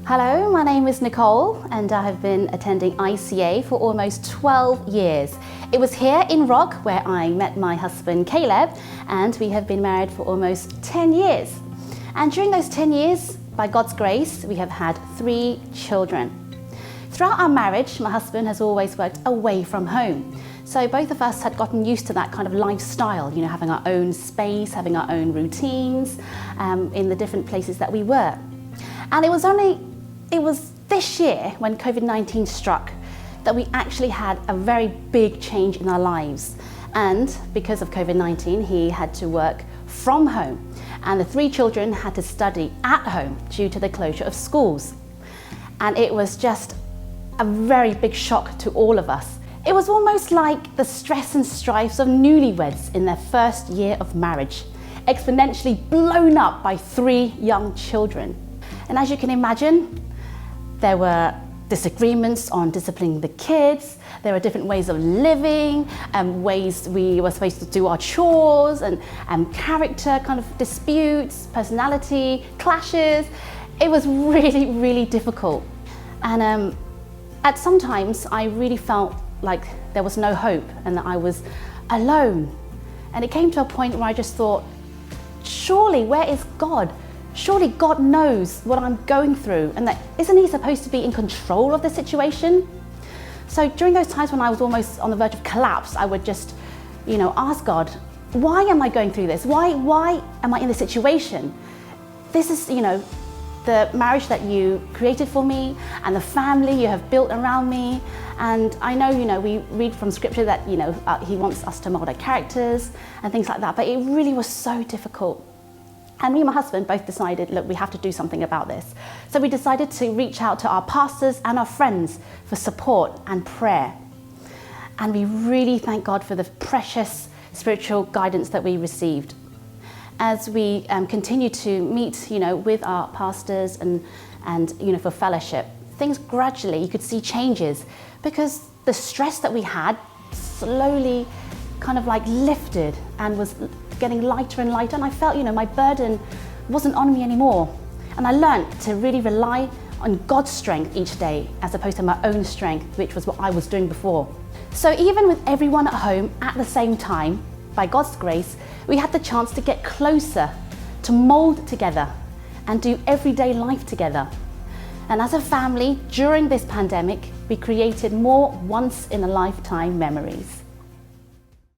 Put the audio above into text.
Hello, my name is Nicole and I have been attending ICA for almost 12 years. It was here in Rock where I met my husband Caleb, and we have been married for almost 10 years. And during those 10 years, by God's grace, we have had 3 children. Throughout our marriage, my husband has always worked away from home. So both of us had gotten used to that kind of lifestyle, having our own space, having our own routines in the different places that we were. And it was this year when COVID-19 struck that we actually had a very big change in our lives. And because of COVID-19, he had to work from home, and the 3 children had to study at home due to the closure of schools. And it was just a very big shock to all of us. It was almost like the stress and strifes of newlyweds in their first year of marriage, exponentially blown up by 3 young children. And as you can imagine, there were disagreements on disciplining the kids. There were different ways of living, ways we were supposed to do our chores, and character kind of disputes, personality clashes. It was really, really difficult. And at some times, I really felt like there was no hope and that I was alone. And it came to a point where I just thought, surely, where is God? Surely God knows what I'm going through, and that isn't he supposed to be in control of the situation? So during those times when I was almost on the verge of collapse, I would just, ask God, why am I going through this? Why am I in this situation? This is, the marriage that you created for me and the family you have built around me. And I know, we read from scripture that, he wants us to mold our characters and things like that, but it really was so difficult. And me and my husband both decided, look, we have to do something about this. So we decided to reach out to our pastors and our friends for support and prayer. And we really thank God for the precious spiritual guidance that we received. As we continue to meet, with our pastors and for fellowship, things gradually, you could see changes, because the stress that we had slowly kind of like lifted and was getting lighter and lighter. And I felt, my burden wasn't on me anymore. And I learned to really rely on God's strength each day, as opposed to my own strength, which was what I was doing before. So even with everyone at home at the same time, by God's grace, we had the chance to get closer, to mold together and do everyday life together. And as a family, during this pandemic, we created more once-in-a-lifetime memories.